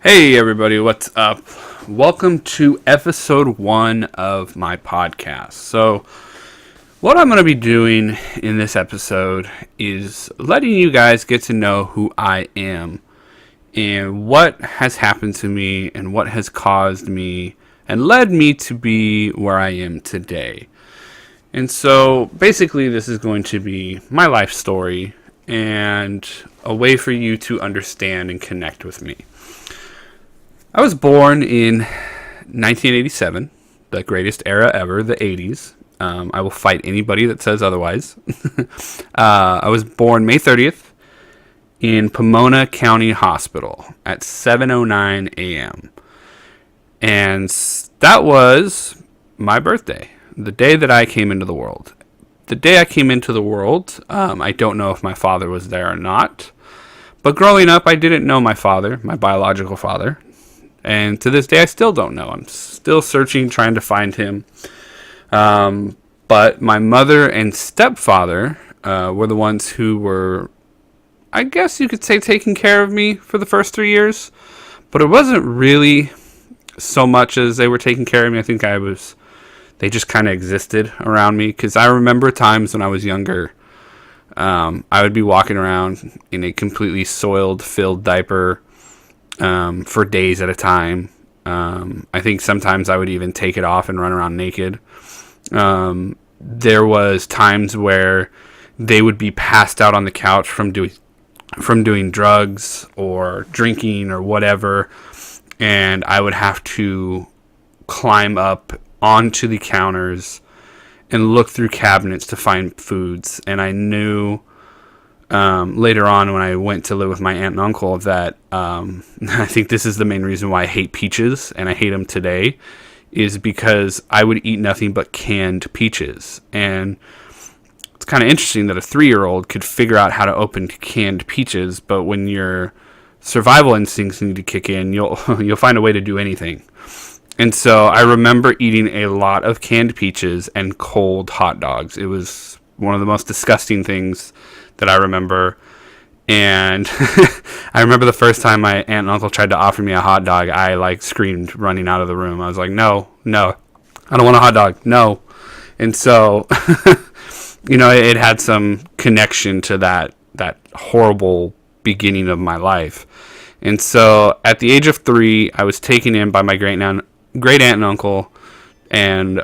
Hey everybody, what's up? Welcome to episode 1 of my podcast. So, what I'm going to be doing in this episode is letting you guys get to know who I am and what has happened to me and what has caused me and led me to be where I am today. And so, basically, this is going to be my life story and a way for you to understand and connect with me. I was born in 1987, the greatest era ever, the 80s. I will fight anybody that says otherwise. I was born May 30th in Pomona County Hospital at 7:09 a.m. And that was my birthday, the day that I came into the world. The day I came into the world, I don't know if my father was there or not. But growing up, I didn't know my father, my biological father. And to this day, I still don't know. I'm still searching, trying to find him. But my mother and stepfather were the ones who were, I guess you could say, taking care of me for the first 3 years. But it wasn't really so much as they were taking care of me. I think they just kind of existed around me. Because I remember times when I was younger, I would be walking around in a completely soiled, filled diaper, for days at a time. I think sometimes I would even take it off and run around naked. There was times where they would be passed out on the couch from doing drugs or drinking or whatever, and I would have to climb up onto the counters and look through cabinets to find foods. And I knew later on when I went to live with my aunt and uncle that I think this is the main reason why I hate peaches, and I hate them today, is because I would eat nothing but canned peaches. And it's kind of interesting that a 3-year-old could figure out how to open canned peaches, but when your survival instincts need to kick in, you'll find a way to do anything. And so I remember eating a lot of canned peaches and cold hot dogs. It was one of the most disgusting things that I remember. And I remember the first time my aunt and uncle tried to offer me a hot dog, I screamed running out of the room. I was like, no, I don't want a hot dog, no. And so, it had some connection to that horrible beginning of my life. And so at the age of 3, I was taken in by my great aunt and uncle, and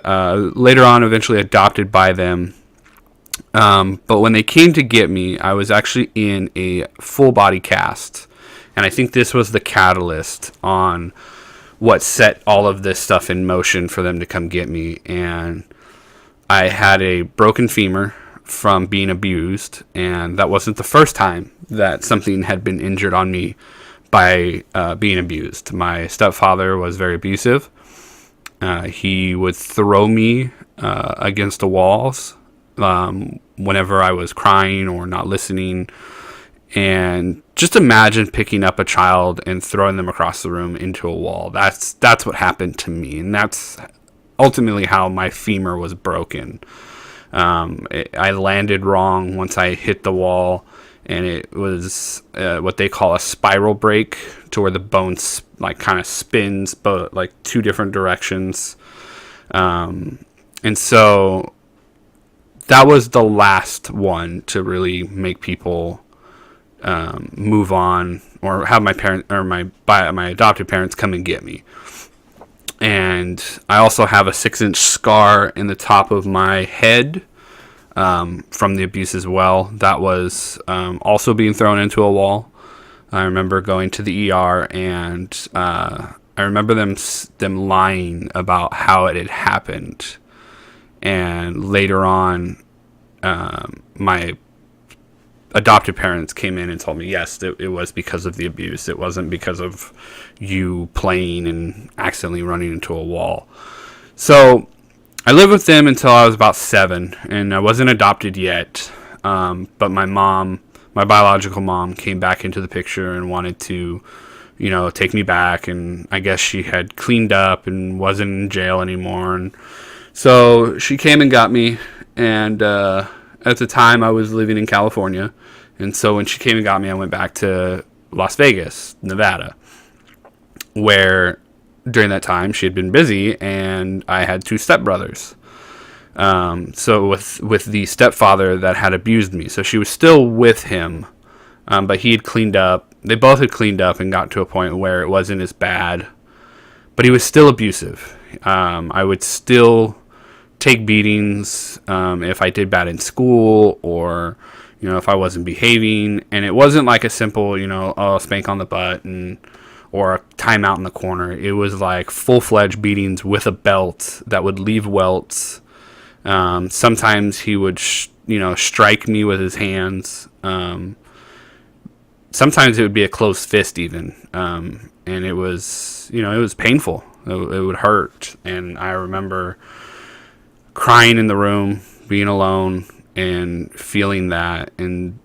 later on eventually adopted by them. But when they came to get me, I was actually in a full body cast. And I think this was the catalyst on what set all of this stuff in motion for them to come get me. And I had a broken femur from being abused. And that wasn't the first time that something had been injured on me by being abused. My stepfather was very abusive. He would throw me against the walls whenever I was crying or not listening. And just imagine picking up a child and throwing them across the room into a wall. That's what happened to me, and that's ultimately how my femur was broken. I landed wrong once I hit the wall, and it was what they call a spiral break, to where the bone kind of spins, but 2 different directions. And so that was the last one to really make people move on, or have my parent or my adopted parents come and get me. And I also have a 6-inch scar in the top of my head from the abuse as well. That was also being thrown into a wall. I remember going to the ER, and I remember them lying about how it had happened. And later on, my adopted parents came in and told me, yes, it was because of the abuse. It wasn't because of you playing and accidentally running into a wall. So I lived with them until I was about 7, and I wasn't adopted yet. But my biological mom, came back into the picture and wanted to, take me back. And I guess she had cleaned up and wasn't in jail anymore. And so she came and got me, and at the time I was living in California. And so when she came and got me, I went back to Las Vegas, Nevada. where during that time she had been busy, and I had two stepbrothers. So with the stepfather that had abused me, so she was still with him, but he had cleaned up. They both had cleaned up and got to a point where it wasn't as bad, but he was still abusive. I would still take beatings if I did bad in school, or if I wasn't behaving. And it wasn't like a simple spank on the butt or a timeout in the corner. It was like full-fledged beatings with a belt that would leave welts. Sometimes he would strike me with his hands. Sometimes it would be a closed fist even, and it was it was painful. It would hurt, and I remember crying in the room, being alone, and feeling that. And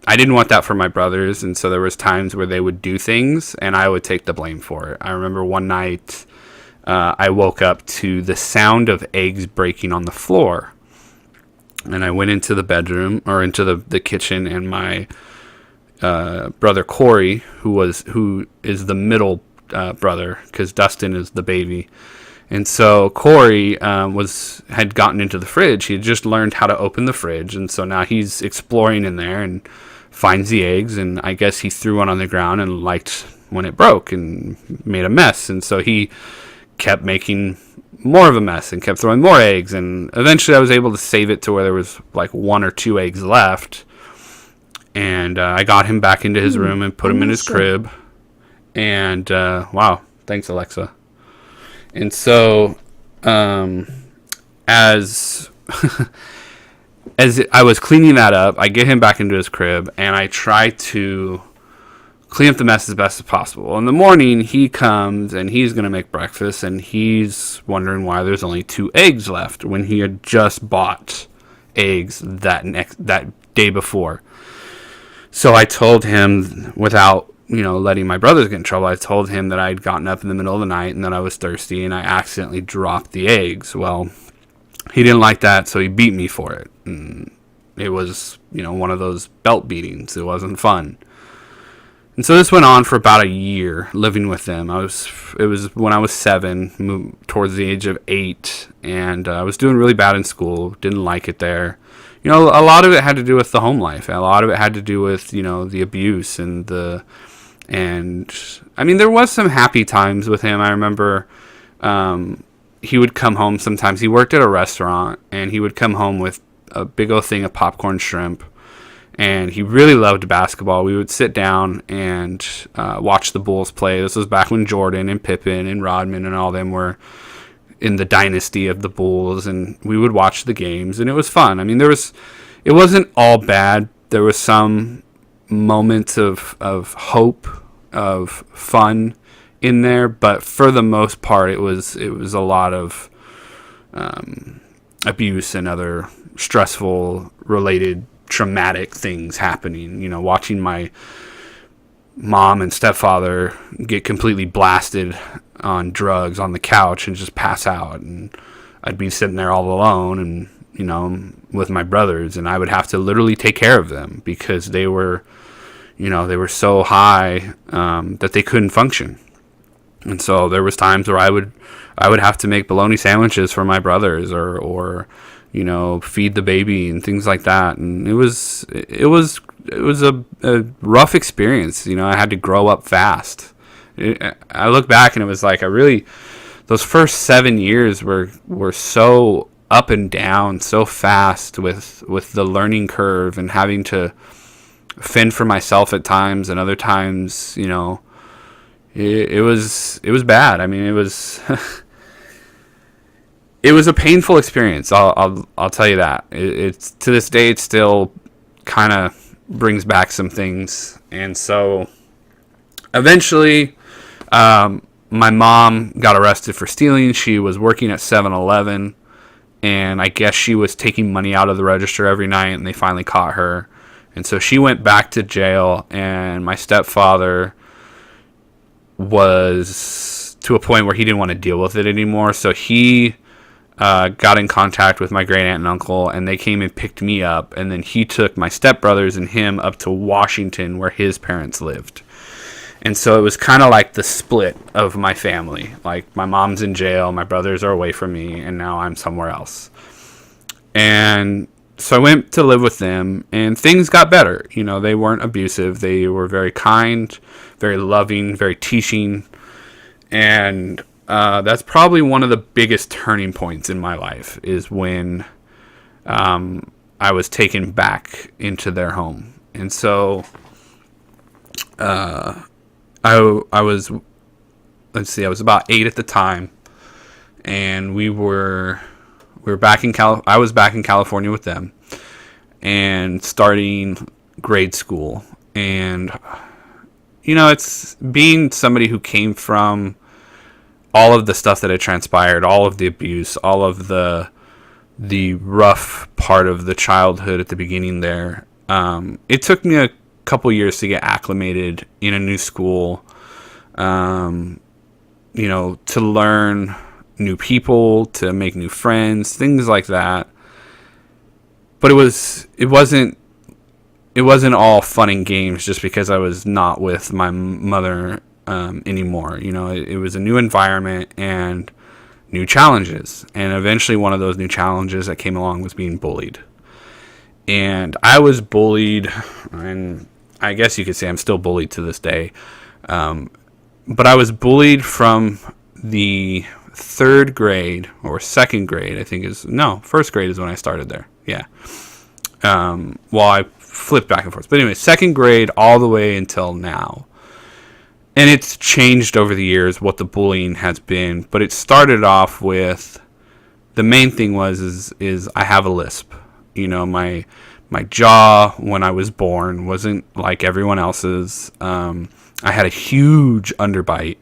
I didn't want that for my brothers, and so there was times where they would do things, and I would take the blame for it. I remember one night I woke up to the sound of eggs breaking on the floor, and I went into the bedroom, or into the kitchen, and my brother Corey, who is the middle brother, because Dustin is the baby. And so Corey had gotten into the fridge. He had just learned how to open the fridge, and so now he's exploring in there and finds the eggs. And I guess he threw one on the ground and liked when it broke and made a mess. And so he kept making more of a mess and kept throwing more eggs. And eventually, I was able to save it to where there was like 1 or 2 eggs left. And I got him back into his room and put him in his crib. And wow, thanks, Alexa. And so, as as I was cleaning that up, I get him back into his crib, and I try to clean up the mess as best as possible. In the morning, he comes, and he's going to make breakfast, and he's wondering why there's only 2 eggs left when he had just bought eggs that day before. So I told him, without letting my brothers get in trouble, I told him that I'd gotten up in the middle of the night and that I was thirsty, and I accidentally dropped the eggs. Well, he didn't like that, so he beat me for it. And it was, one of those belt beatings. It wasn't fun. And so this went on for about a year, living with them. It was when I was 7, moved towards the age of 8, and I was doing really bad in school. Didn't like it there. A lot of it had to do with the home life. A lot of it had to do with, the abuse and I mean, there was some happy times with him. I remember he would come home sometimes. He worked at a restaurant, and he would come home with a big old thing of popcorn shrimp. And he really loved basketball. We would sit down and watch the Bulls play. This was back when Jordan and Pippen and Rodman and all them were in the dynasty of the Bulls. And we would watch the games, and it was fun. I mean, it wasn't all bad. There was some moments of hope, of fun in there, but for the most part, it was a lot of abuse and other stressful related traumatic things happening. Watching my mom and stepfather get completely blasted on drugs on the couch and just pass out, and I'd be sitting there all alone, and with my brothers, and I would have to literally take care of them because they were so high that they couldn't function. And so there was times where I would have to make bologna sandwiches for my brothers, or feed the baby and things like that. And it was a rough experience. I had to grow up fast. I look back and it was like those first 7 years were so up and down so fast with the learning curve, and having to fend for myself at times, and other times, it was bad. I mean, it was it was a painful experience. I'll tell you that. It's to this day, it still kind of brings back some things. And so eventually, my mom got arrested for stealing. She was working at 7-Eleven, and I guess she was taking money out of the register every night, and they finally caught her. And so she went back to jail, and my stepfather was to a point where he didn't want to deal with it anymore. So he got in contact with my great aunt and uncle, and they came and picked me up. And then he took my stepbrothers and him up to Washington, where his parents lived. And so it was kind of like the split of my family. Like my mom's in jail, my brothers are away from me, and now I'm somewhere else. And so I went to live with them, and things got better. You know, they weren't abusive. They were very kind, very loving, very teaching. And that's probably one of the biggest turning points in my life, is when I was taken back into their home. And so I was, let's see, I was about 8 at the time, and we were back in I was back in California with them, and starting grade school. And you know, it's being somebody who came from all of the stuff that had transpired, all of the abuse, all of the rough part of the childhood at the beginning there. It took me a couple years to get acclimated in a new school, you know, to learn new people, to make new friends, things like that. But it wasn't all fun and games just because I was not with my mother anymore. You know, it was a new environment and new challenges. And eventually one of those new challenges that came along was being bullied. And I was bullied, and I guess you could say I'm still bullied to this day. But I was bullied from the 3rd grade or 2nd grade, I think first grade is when I started there. Yeah. Well, I flipped back and forth. But anyway, 2nd grade all the way until now. And it's changed over the years what the bullying has been. But it started off with, the main thing is I have a lisp. You know, my jaw when I was born wasn't like everyone else's. I had a huge underbite.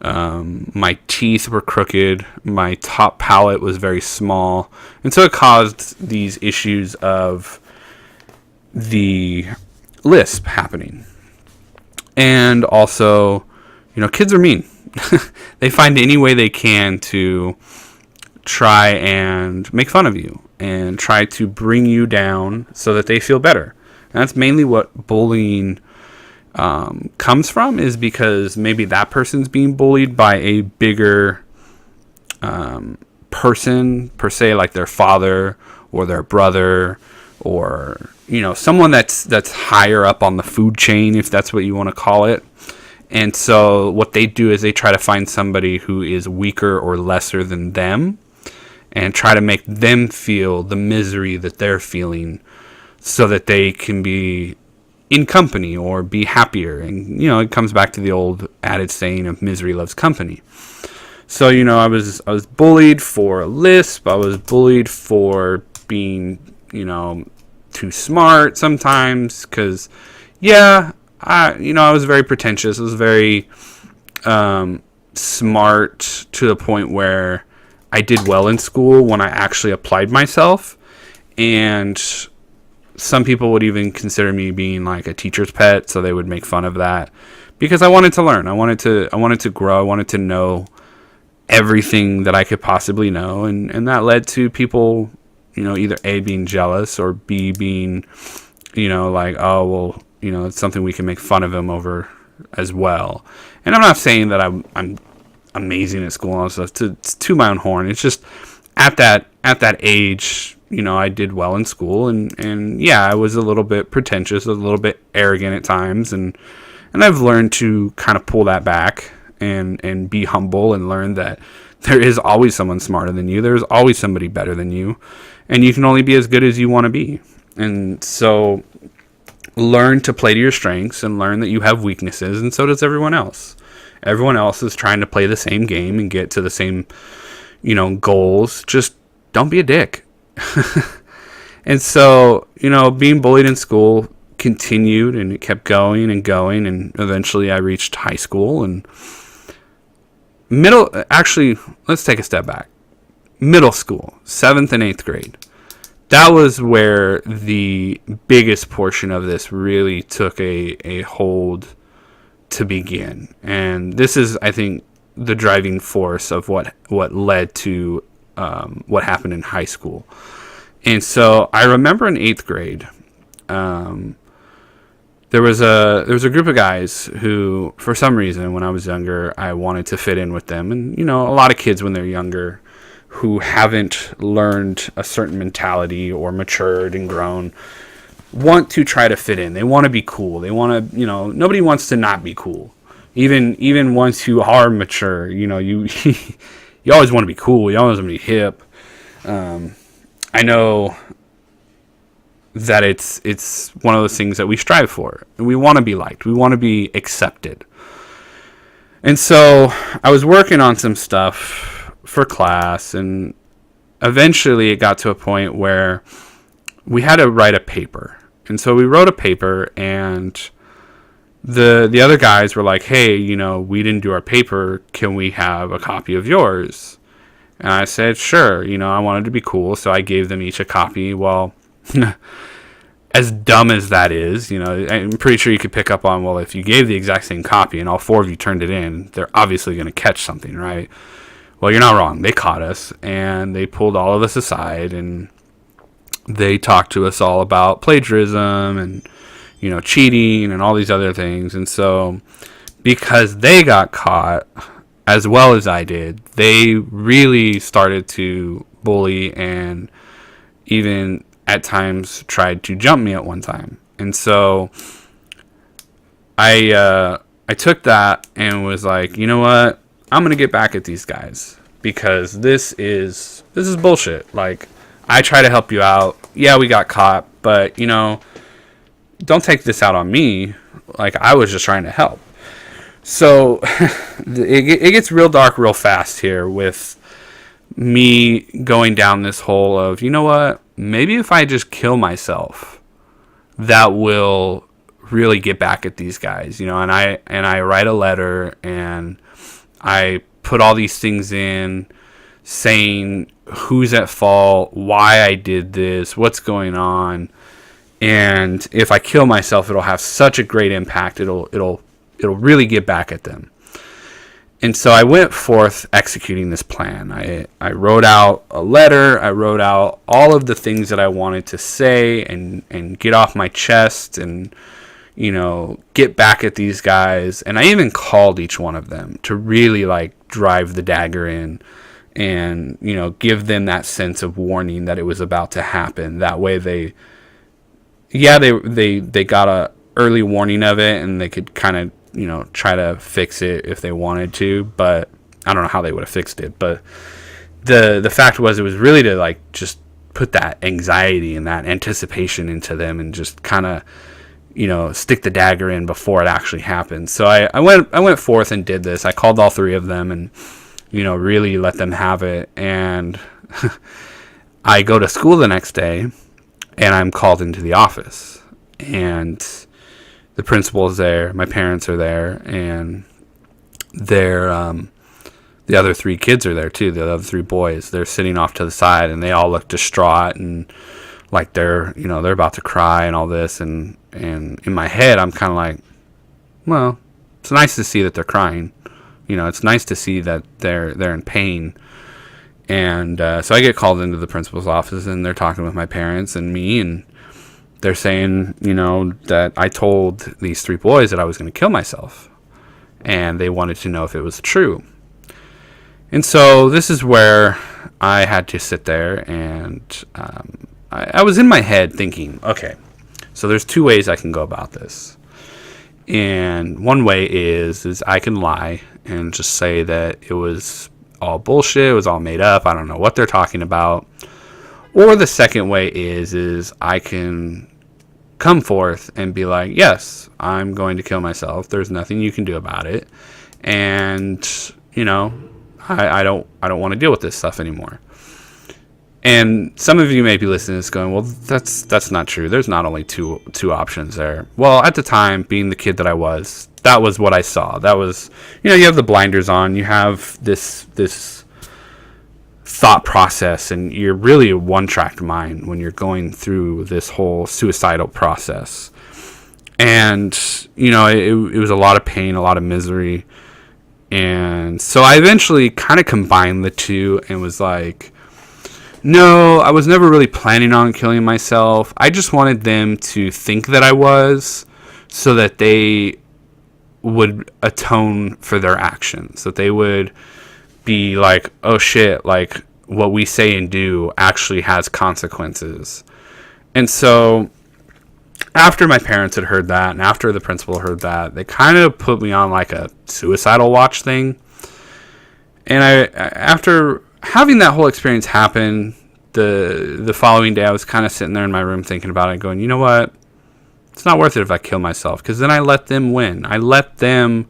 My teeth were crooked. My top palate was very small. And so it caused these issues of the lisp happening. And also, you know, kids are mean. They find any way they can to try and make fun of you and try to bring you down so that they feel better. And that's mainly what bullying comes from, is because maybe that person's being bullied by a bigger person per se, like their father or their brother, or you know, someone that's higher up on the food chain, if that's what you want to call it. And so what they do is they try to find somebody who is weaker or lesser than them and try to make them feel the misery that they're feeling so that they can be in company or be happier. And, you know, it comes back to the old adage saying of misery loves company. So, you know, I was bullied for a lisp. I was bullied for being, you know, too smart sometimes because, yeah, I was very pretentious. I was very smart to the point where I did well in school when I actually applied myself. And some people would even consider me being like a teacher's pet, so they would make fun of that because I wanted to learn. I wanted to grow. I wanted to know everything that I could possibly know, and that led to people, you know, either A, being jealous, or B, being, you know, like, oh, well, you know, it's something we can make fun of him over as well. And I'm not saying that I'm amazing at school and all this stuff to my own horn. It's just at that age, you know, I did well in school, and yeah, I was a little bit pretentious, a little bit arrogant at times, and I've learned to kind of pull that back and be humble and learn that there is always someone smarter than you. There's always somebody better than you, and you can only be as good as you want to be. And so learn to play to your strengths and learn that you have weaknesses, and so does everyone else. Everyone else is trying to play the same game and get to the same, you know, goals. Just don't be a dick. And so, you know, being bullied in school continued, and it kept going and going, and eventually I reached high school and actually, let's take a step back. Middle school, 7th and 8th grade. That was where the biggest portion of this really took a hold to begin. And this is, I think, the driving force of what led to what happened in high school. And so I remember in 8th grade, there was a group of guys who, for some reason, when I was younger, I wanted to fit in with them. And a lot of kids when they're younger who haven't learned a certain mentality or matured and grown want to try to fit in. They want to be cool. They want to, nobody wants to not be cool. Even once you are mature, you you always want to be cool. You always want to be hip. I know that it's one of those things that we strive for. And we want to be liked. We want to be accepted. And so I was working on some stuff for class, and eventually it got to a point where we had to write a paper. And so we wrote a paper, and the other guys were like, hey, we didn't do our paper. Can we have a copy of yours? And I said, sure. I wanted to be cool, so I gave them each a copy. Well, as dumb as that is, I'm pretty sure you could pick up on, well, if you gave the exact same copy and all four of you turned it in, they're obviously going to catch something, right? Well, you're not wrong. They caught us, and they pulled all of us aside, and they talked to us all about plagiarism and, cheating and all these other things. And so because they got caught as well as I did, they really started to bully and even at times tried to jump me at one time. And so I took that and was like, you know what? I'm going to get back at these guys because this is bullshit. Like, I try to help you out. Yeah, we got caught, but don't take this out on me. Like, I was just trying to help. So it gets real dark real fast here with me going down this hole of, you know what? Maybe if I just kill myself, that will really get back at these guys, and I write a letter and I put all these things in saying who's at fault, why I did this, what's going on. And if I kill myself, it'll have such a great impact. It'll really get back at them. And so I went forth executing this plan. I wrote out a letter. I wrote out all of the things that I wanted to say and get off my chest and, get back at these guys. And I even called each one of them to really drive the dagger in and, give them that sense of warning that it was about to happen. That way they got a early warning of it and they could kind of, try to fix it if they wanted to, but I don't know how they would have fixed it. But the fact was, it was really to just put that anxiety and that anticipation into them and just kind of, stick the dagger in before it actually happened. So I went forth and did this. I called all three of them and, really let them have it. And I go to school the next day and I'm called into the office, and the principal is there, my parents are there, and the other three kids are there too, the other three boys. They're sitting off to the side, and they all look distraught and like they're about to cry and all this. And in my head, I'm kind of like, well, it's nice to see that they're crying. It's nice to see that they're in pain. And so I get called into the principal's office, and they're talking with my parents and me, and they're saying, that I told these three boys that I was going to kill myself, and they wanted to know if it was true. And so this is where I had to sit there, and I was in my head thinking, okay, so there's two ways I can go about this. And one way is I can lie and just say that it was all bullshit, it was all made up, I don't know what they're talking about. Or the second way is I can come forth and be like, yes, I'm going to kill myself. There's nothing you can do about it. And, I don't want to deal with this stuff anymore. And some of you may be listening to this going, well, that's not true. There's not only two options there. Well, at the time, being the kid that I was, that was what I saw. That was, you have the blinders on, you have this thought process, and you're really a one-track mind when you're going through this whole suicidal process. And it was a lot of pain, a lot of misery. And so I eventually kind of combined the two and was like, no, I was never really planning on killing myself. I just wanted them to think that I was, so that they would atone for their actions, that they would be like, oh shit, like what we say and do actually has consequences. And so after my parents had heard that, and after the principal heard that, they kind of put me on like a suicidal watch thing. And after having that whole experience happen, the following day I was kind of sitting there in my room thinking about it, going, you know what? It's not worth it if I kill myself, because then I let them win. I let them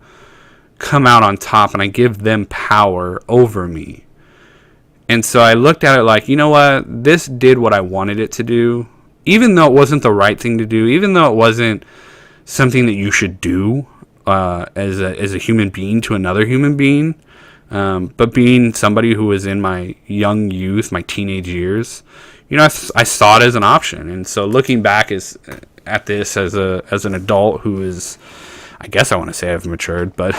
come out on top, and I give them power over me. And so I looked at it like, you know what? This did what I wanted it to do, even though it wasn't the right thing to do, even though it wasn't something that you should do as a human being to another human being. But being somebody who was in my young youth, my teenage years, you know, I saw it as an option. And so looking back at this as an adult who is, I guess I want to say I've matured, but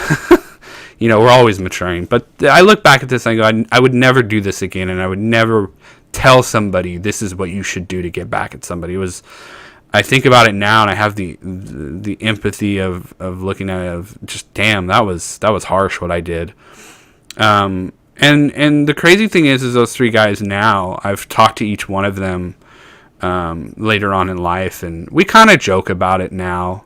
you know, we're always maturing. But I look back at this and I go, I would never do this again, and I would never tell somebody this is what you should do to get back at somebody. I think about it now, and I have the empathy of looking at it of just, damn, that was harsh what I did. And the crazy thing is those three guys now, I've talked to each one of them later on in life, and we kind of joke about it now,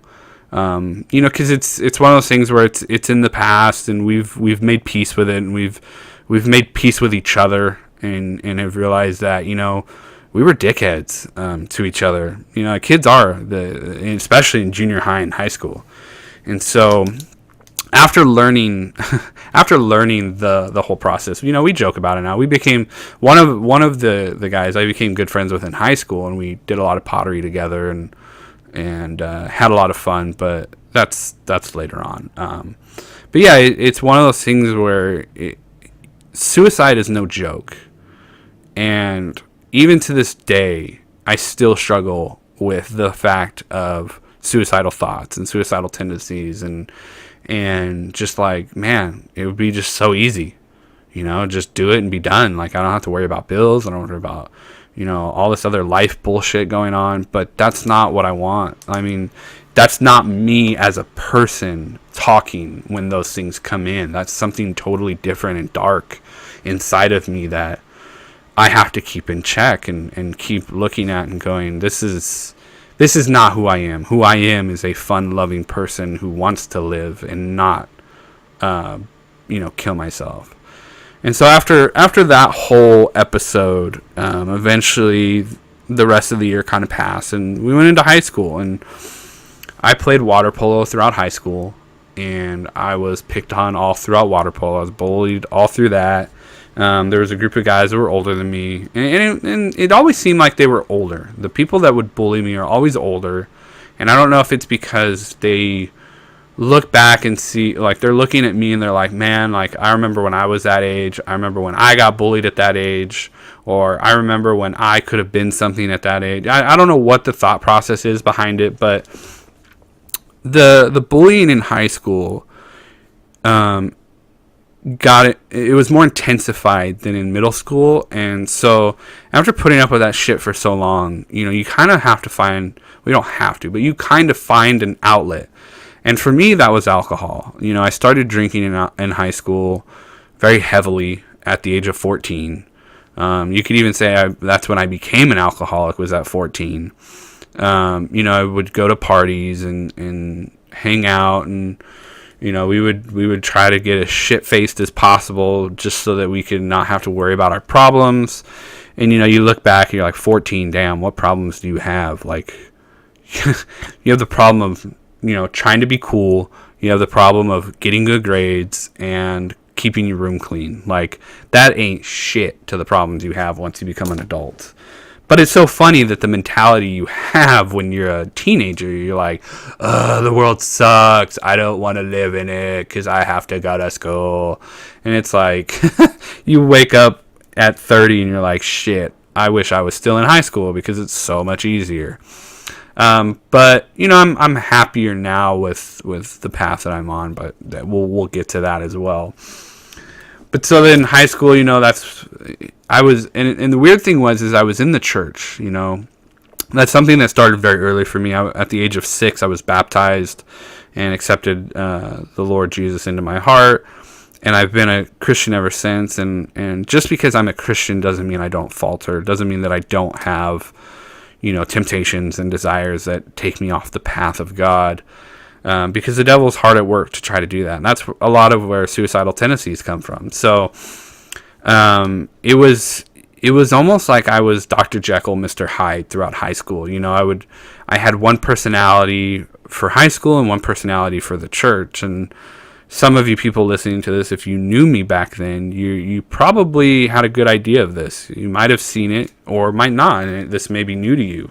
you know, because it's one of those things where it's in the past, and we've made peace with it, and we've made peace with each other, and have realized that, you know, we were dickheads to each other. You know, kids are, especially in junior high and high school, and so after learning the whole process, you know, we joke about it now. We became one of the guys I became good friends with in high school, and we did a lot of pottery together and had a lot of fun. But that's later on. But yeah, it's one of those things where suicide is no joke, and even to this day, I still struggle with the fact of suicidal thoughts and suicidal tendencies, and just like, man, it would be just so easy, you know, just do it and be done. Like, I don't have to worry about bills. I don't worry about, you know, all this other life bullshit going on. But that's not what I want. I mean, that's not me as a person talking when those things come in. That's something totally different and dark inside of me that I have to keep in check and keep looking at and going, this is not who I am. Who I am is a fun-loving person who wants to live and not, you know, kill myself. And so after that whole episode, eventually the rest of the year kind of passed, and we went into high school. And I played water polo throughout high school, and I was picked on all throughout water polo. I was bullied all through that. There was a group of guys that were older than me, and it always seemed like they were older. The people that would bully me are always older, and I don't know if it's because they look back and see, like, they're looking at me and they're like, man, like, I remember when I was that age. I remember when I got bullied at that age, or I remember when I could have been something at that age. I don't know what the thought process is behind it, but the bullying in high school, it was more intensified than in middle school. And so after putting up with that shit for so long, you know, you kind of have to find, we don't have to, but you kind of find an outlet. And for me, that was alcohol. You know, I started drinking in high school very heavily at the age of 14. You could even say that's when I became an alcoholic, was at 14. You know, I would go to parties and hang out, and you know, we would try to get as shit-faced as possible just so that we could not have to worry about our problems. And, you know, you look back and you're like, 14, damn, what problems do you have? Like, you have the problem of, you know, trying to be cool. You have the problem of getting good grades and keeping your room clean. Like, that ain't shit to the problems you have once you become an adult. But it's so funny that the mentality you have when you're a teenager, you're like, the world sucks. I don't want to live in it because I have to go to school. And it's like, you wake up at 30 and you're like, shit, I wish I was still in high school because it's so much easier. But, you know, I'm happier now with the path that I'm on, but we'll get to that as well. But so then high school, you know, and the weird thing was I was in the church, you know, That's something that started very early for me. At the age of 6, I was baptized and accepted the Lord Jesus into my heart. And I've been a Christian ever since. And just because I'm a Christian doesn't mean I don't falter. It doesn't mean that I don't have, temptations and desires that take me off the path of God. Because the devil's hard at work to try to do that. And that's a lot of where suicidal tendencies come from. So it was almost like I was Dr. Jekyll, Mr. Hyde throughout high school. I had one personality for high school and one personality for the church. And some of you people listening to this, if you knew me back then, you probably had a good idea of this. You might have seen it or might not, and this may be new to you.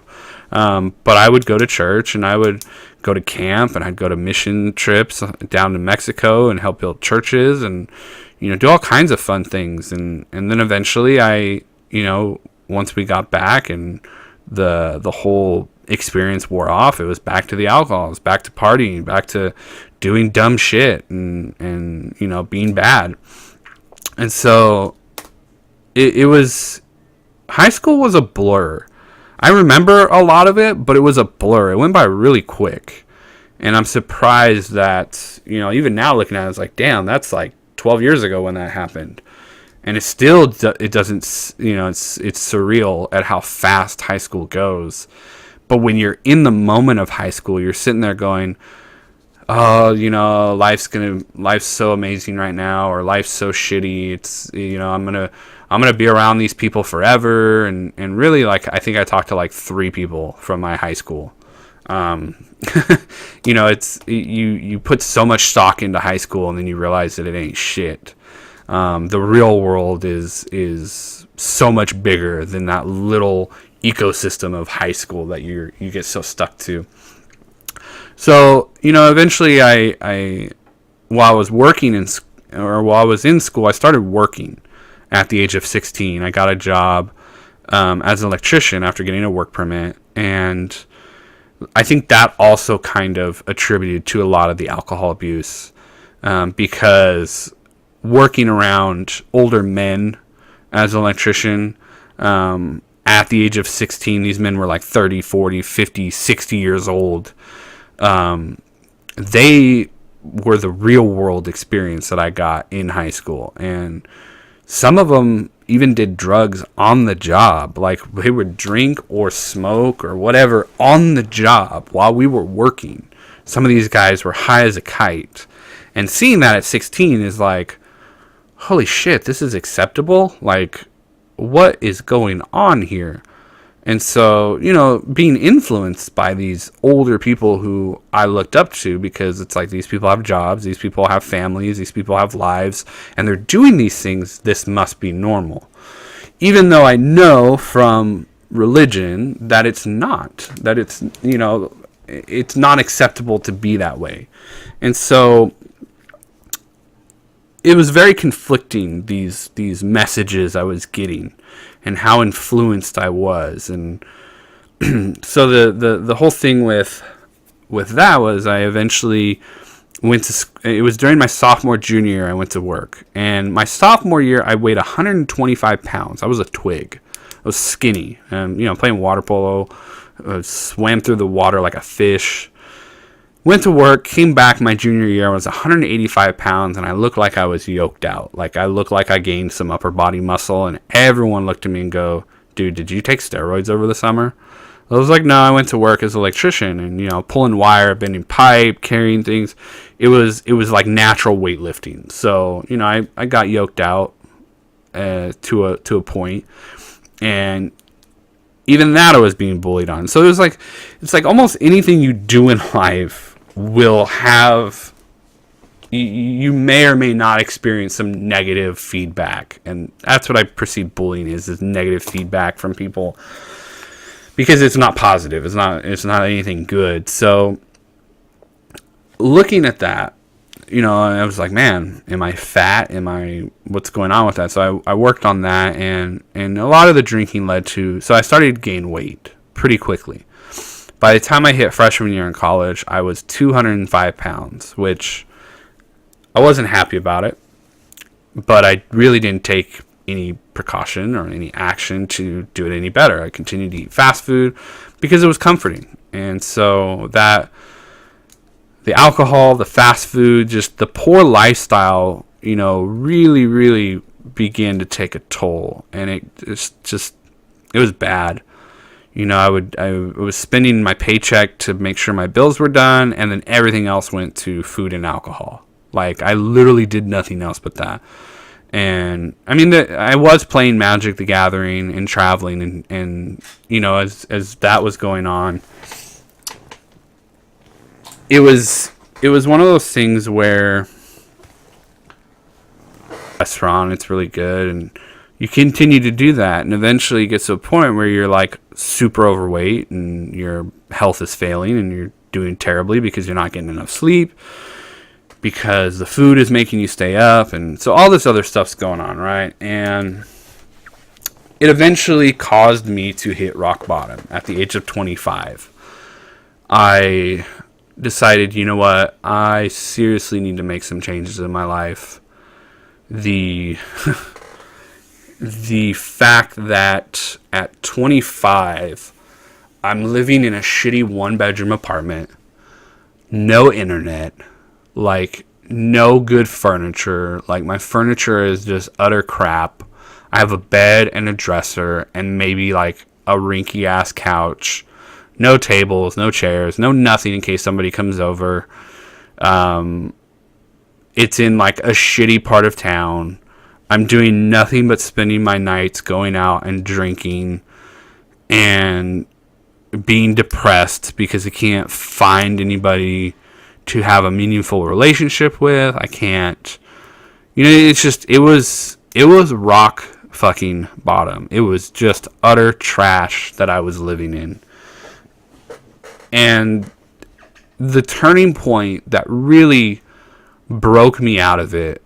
But I would go to church, and I would go to camp, and I'd go to mission trips down to Mexico and help build churches and, do all kinds of fun things. And then eventually once we got back and the whole experience wore off, it was back to the alcohol, it was back to partying, back to doing dumb shit and being bad. And so it was, high school was a blur. I remember a lot of it, but it was a blur. It went by really quick. And I'm surprised that, even now looking at it, it's like, damn, that's like 12 years ago when that happened. And it still, it doesn't, it's surreal at how fast high school goes. But when you're in the moment of high school, you're sitting there going, oh, life's so amazing right now, or life's so shitty. It's, I'm gonna be around these people forever. And really, like, I think I talked to like 3 people from my high school. It's, you put so much stock into high school, and then you realize that it ain't shit. The real world is so much bigger than that little ecosystem of high school that you get so stuck to. So, eventually while I was in school, I started working at the age of 16. I got a job as an electrician after getting a work permit, and I think that also kind of attributed to a lot of the alcohol abuse, because working around older men as an electrician, at the age of 16, these men were like 30, 40, 50, 60 years old. They were the real world experience that I got in high school. And some of them even did drugs on the job. Like, they would drink or smoke or whatever on the job while we were working. Some of these guys were high as a kite. And seeing that at 16 is like, holy shit, this is acceptable? Like, what is going on here? And so, being influenced by these older people who I looked up to, because it's like, these people have jobs, these people have families, these people have lives, and they're doing these things, this must be normal. Even though I know from religion that it's not, that it's, it's not acceptable to be that way. And so it was very conflicting, these messages I was getting and how influenced I was. And so the whole thing with that was, I eventually went to, it was during my sophomore, junior year, I went to work. And my sophomore year, I weighed 125 pounds. I was a twig. I was skinny. And, playing water polo, swam through the water like a fish. Went to work, came back my junior year, I was 185 pounds, and I looked like I was yoked out. Like, I looked like I gained some upper body muscle, and everyone looked at me and go, dude, did you take steroids over the summer? I was like, no, I went to work as an electrician, and, pulling wire, bending pipe, carrying things. It was like natural weightlifting. So, I got yoked out to a point, and even that I was being bullied on. So it's like almost anything you do in life will have, you may or may not experience some negative feedback. And that's what I perceive bullying is negative feedback from people, because it's not positive. It's not anything good. So looking at that, I was like, man, am I fat? What's going on with that? So I worked on that, and a lot of the drinking led to, so I started to gain weight pretty quickly. By the time I hit freshman year in college, I was 205 pounds, which I wasn't happy about it, but I really didn't take any precaution or any action to do it any better. I continued to eat fast food because it was comforting. And so that the alcohol, the fast food, just the poor lifestyle, really, really began to take a toll. And it was bad. I was spending my paycheck to make sure my bills were done, and then everything else went to food and alcohol. Like, I literally did nothing else but that. And I mean, I was playing Magic the Gathering and traveling, and as that was going on, it was one of those things where restaurant, it's really good, and you continue to do that, and eventually it gets to a point where you're like super overweight and your health is failing and you're doing terribly because you're not getting enough sleep, because the food is making you stay up, and so all this other stuff's going on, right? And it eventually caused me to hit rock bottom at the age of 25. I decided, you know what, I seriously need to make some changes in my life. The fact that at 25, I'm living in a shitty one-bedroom apartment, no internet, like no good furniture, like my furniture is just utter crap. I have a bed and a dresser and maybe like a rinky ass couch, no tables, no chairs, no nothing in case somebody comes over. It's in like a shitty part of town. I'm doing nothing but spending my nights going out and drinking and being depressed because I can't find anybody to have a meaningful relationship with. I can't, it's just, it was rock fucking bottom. It was just utter trash that I was living in. And the turning point that really broke me out of it,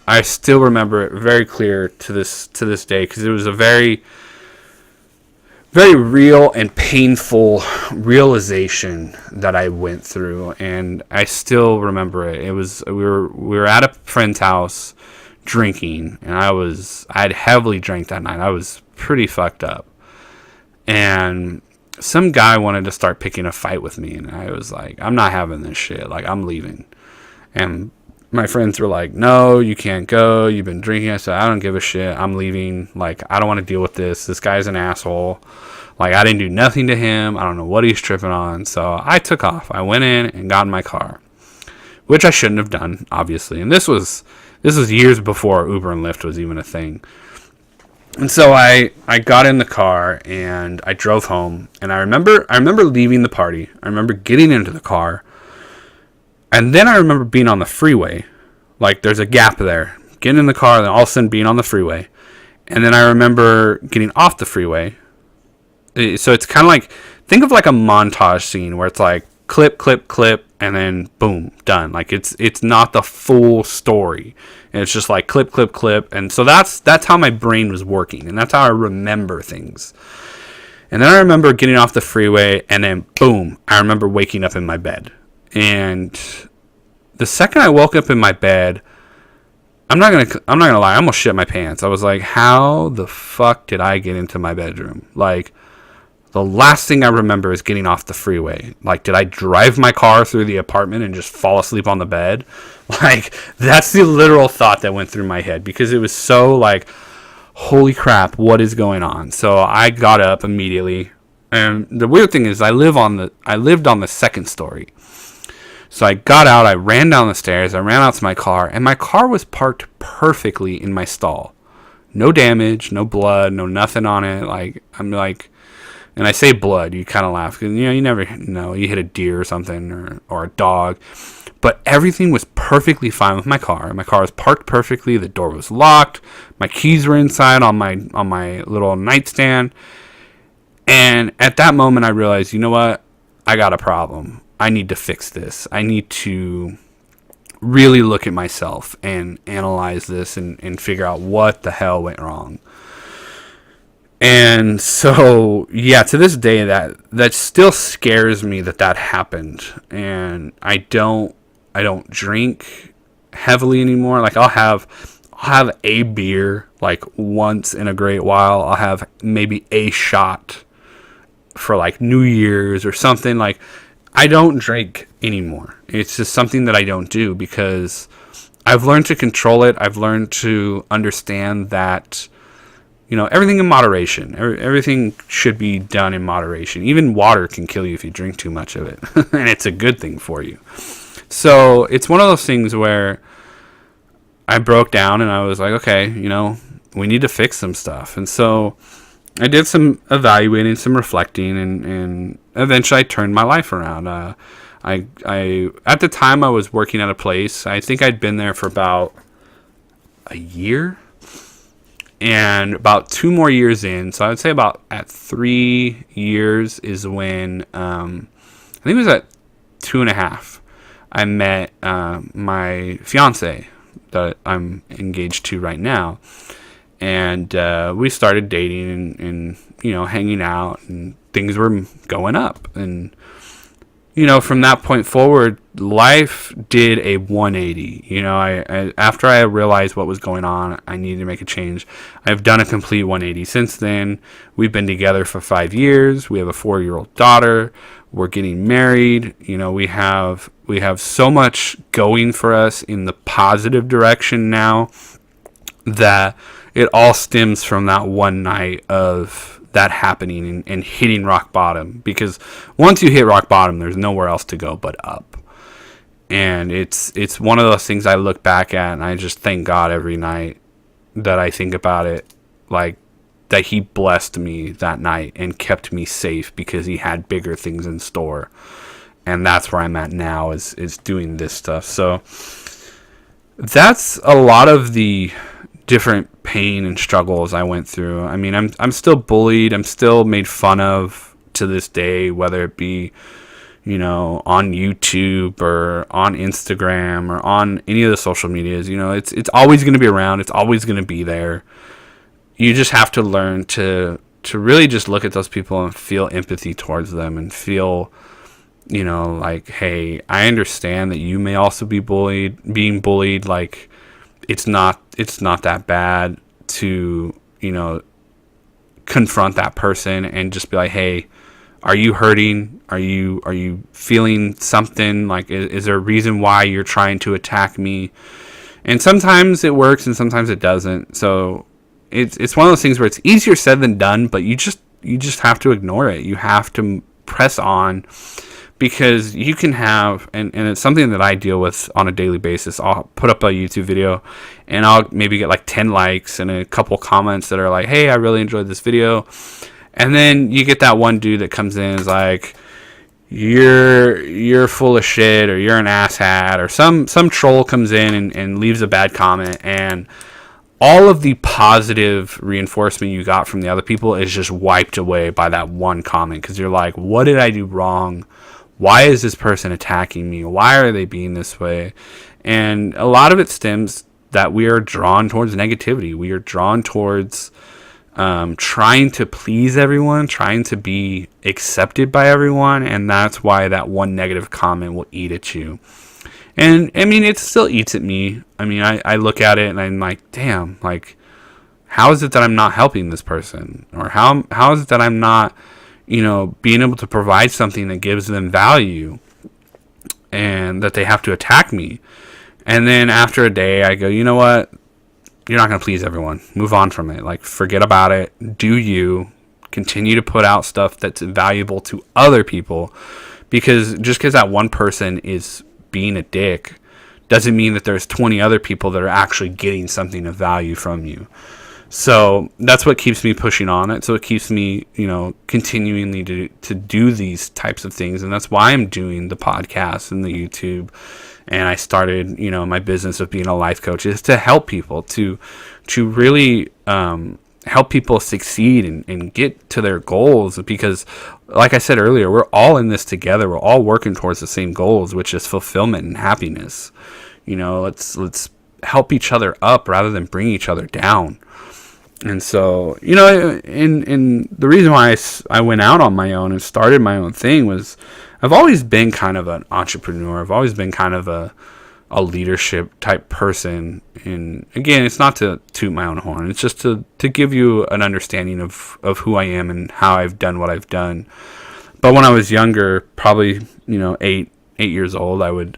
I still remember it very clear to this day, because it was a very, very real and painful realization that I went through, and I still remember it. It was we were at a friend's house drinking, and I had heavily drank that night. I was pretty fucked up, and some guy wanted to start picking a fight with me, and I was like, I'm not having this shit. Like, I'm leaving. And my friends were like, no, you can't go. You've been drinking. I said, I don't give a shit. I'm leaving. Like, I don't want to deal with this. This guy's an asshole. Like, I didn't do nothing to him. I don't know what he's tripping on. So I took off. I went in and got in my car, which I shouldn't have done, obviously. And this was years before Uber and Lyft was even a thing. And so I got in the car and I drove home. And I remember leaving the party. I remember getting into the car. And then I remember being on the freeway. Like, there's a gap there. Getting in the car, and then all of a sudden being on the freeway. And then I remember getting off the freeway. So it's kind of like, think of like a montage scene where it's like clip, clip, clip, and then boom, done. Like, it's not the full story. And it's just like clip, clip, clip. And so that's how my brain was working. And that's how I remember things. And then I remember getting off the freeway, and then boom, I remember waking up in my bed. And the second I woke up in my bed, I'm not gonna lie, I almost shit my pants. I was like, how the fuck did I get into my bedroom? Like, the last thing I remember is getting off the freeway. Like, did I drive my car through the apartment and just fall asleep on the bed? Like, that's the literal thought that went through my head, because it was so like, holy crap, what is going on? So I got up immediately, and the weird thing is I lived on the second story. So I got out, I ran down the stairs, I ran out to my car, and my car was parked perfectly in my stall. No damage, no blood, no nothing on it. Like, I'm like, and I say blood, you kind of laugh, because, you never know, you hit a deer or something, or a dog. But everything was perfectly fine with my car. My car was parked perfectly, the door was locked, my keys were inside on my little nightstand. And at that moment I realized, you know what? I got a problem. I need to fix this. I need to really look at myself and analyze this and figure out what the hell went wrong. And so, yeah, to this day, that still scares me that happened. And I don't drink heavily anymore. Like, I'll have I'll have a beer like once in a great while. I'll have maybe a shot for like New Year's or something. Like, I don't drink anymore. It's just something that I don't do because I've learned to control it. I've learned to understand that, everything in moderation. Everything should be done in moderation. Even water can kill you if you drink too much of it. And it's a good thing for you. So it's one of those things where I broke down and I was like, okay, we need to fix some stuff. And so I did some evaluating, some reflecting, and eventually I turned my life around. I at the time I was working at a place. I think I'd been there for about a year, and about 2 more years in. So I would say about at 3 years is when I think it was at 2.5. I met my fiance that I'm engaged to right now, and we started dating and hanging out, and things were going up. And from that point forward, life did a 180. I after I realized what was going on, I needed to make a change. I've done a complete 180 since then. We've been together for 5 years. We have a 4-year-old daughter. We're getting married. We have so much going for us in the positive direction now that it all stems from that one night of that happening and hitting rock bottom. Because once you hit rock bottom, there's nowhere else to go but up. And it's one of those things I look back at and I just thank God every night that I think about it, like that he blessed me that night and kept me safe because he had bigger things in store. And that's where I'm at now is doing this stuff. So that's a lot of the different pain and struggles I went through. I mean, I'm still bullied. I'm still made fun of to this day, whether it be, on YouTube or on Instagram or on any of the social medias. It's always going to be around. It's always going to be there. You just have to learn to really just look at those people and feel empathy towards them and feel, like, hey, I understand that you may also be being bullied. Like, it's not that bad to, confront that person and just be like, hey, are you hurting? Are you feeling something? Like, is there a reason why you're trying to attack me? And sometimes it works and sometimes it doesn't. So it's one of those things where it's easier said than done, but you just have to ignore it. You have to press on, because you can have, and it's something that I deal with on a daily basis. I'll put up a YouTube video and I'll maybe get like 10 likes and a couple comments that are like, hey, I really enjoyed this video. And then you get that one dude that comes in and is like, you're full of shit, or you're an asshat, or some troll comes in and leaves a bad comment, and all of the positive reinforcement you got from the other people is just wiped away by that one comment, because you're like, what did I do wrong? Why is this person attacking me? Why are they being this way? And a lot of it stems that we are drawn towards negativity. We are drawn towards trying to please everyone, trying to be accepted by everyone, and that's why that one negative comment will eat at you. And I mean, it still eats at me. I mean, I look at it and I'm like, damn, like, how is it that I'm not helping this person? Or how is it that I'm not, being able to provide something that gives them value, and that they have to attack me? And then after a day, I go, you know what? You're not going to please everyone. Move on from it. Like, forget about it. Do you. Continue to put out stuff that's valuable to other people. Because just because that one person is being a dick doesn't mean that there's 20 other people that are actually getting something of value from you. So that's what keeps me pushing on it. So it keeps me, continually to do these types of things. And that's why I'm doing the podcast and the YouTube. And I started, my business of being a life coach, is to help people, to really help people succeed and get to their goals. Because, like I said earlier, we're all in this together. We're all working towards the same goals, which is fulfillment and happiness. Let's help each other up rather than bring each other down. And so, and the reason why I went out on my own and started my own thing was, I've always been kind of an entrepreneur. I've always been kind of a a leadership type person. And again, it's not to toot my own horn. It's just to give you an understanding of who I am and how I've done what I've done. But when I was younger, probably, 8 years old, I would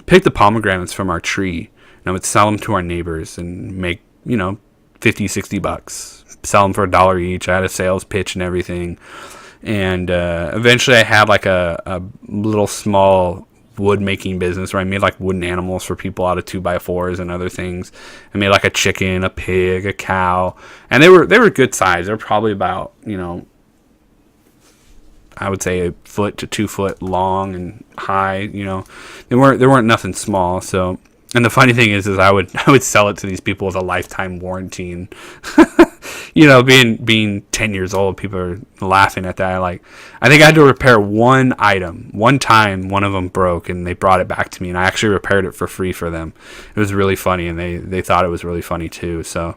pick the pomegranates from our tree, and I would sell them to our neighbors and make, $50, $60. Sell them for $1 each. I had a sales pitch and everything. And eventually I had like a little small wood making business where I made like wooden animals for people out of 2x4s and other things. I made like a chicken, a pig, a cow, and they were good size. They were probably about, I would say 1 foot to 2 foot long and high. They weren't nothing small. So, and the funny thing is I would sell it to these people with a lifetime warranty. And being 10 years old, people are laughing at that. I think I had to repair one item. One time, one of them broke, and they brought it back to me, and I actually repaired it for free for them. It was really funny, and they thought it was really funny too. So,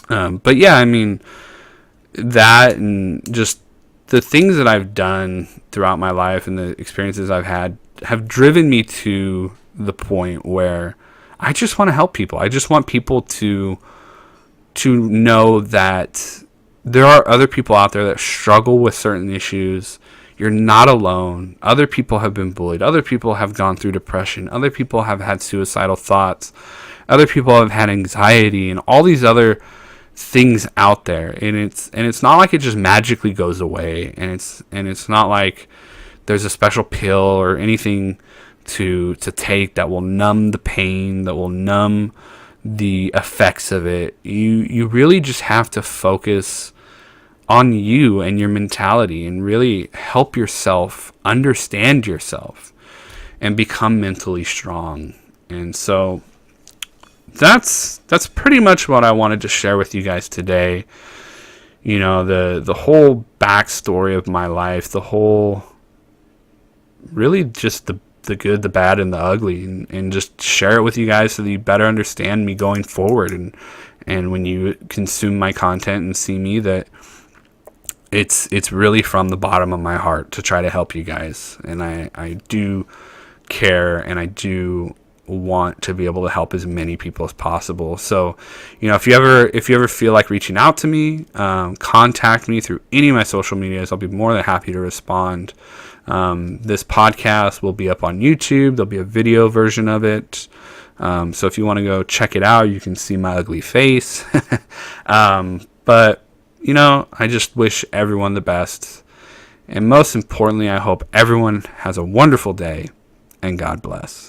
but yeah, I mean, that and just the things that I've done throughout my life and the experiences I've had have driven me to the point where I just want to help people. I just want people to know that there are other people out there that struggle with certain issues. You're not alone. Other people have been bullied. Other people have gone through depression. Other people have had suicidal thoughts. Other people have had anxiety and all these other things out there. And it's not like it just magically goes away. And it's not like there's a special pill or anything to take that will numb the pain, that will numb the effects of it. You really just have to focus on you and your mentality and really help yourself understand yourself and become mentally strong. And so that's pretty much what I wanted to share with you guys today. The whole backstory of my life, the whole really just the good, the bad, and the ugly, and just share it with you guys so that you better understand me going forward. And when you consume my content and see me, that it's really from the bottom of my heart to try to help you guys. And I do care, and I do want to be able to help as many people as possible. So, if you ever feel like reaching out to me, contact me through any of my social medias. I'll be more than happy to respond. This podcast will be up on YouTube. There'll be a video version of it. So if you want to go check it out, you can see my ugly face. But, I just wish everyone the best. And most importantly, I hope everyone has a wonderful day, and God bless.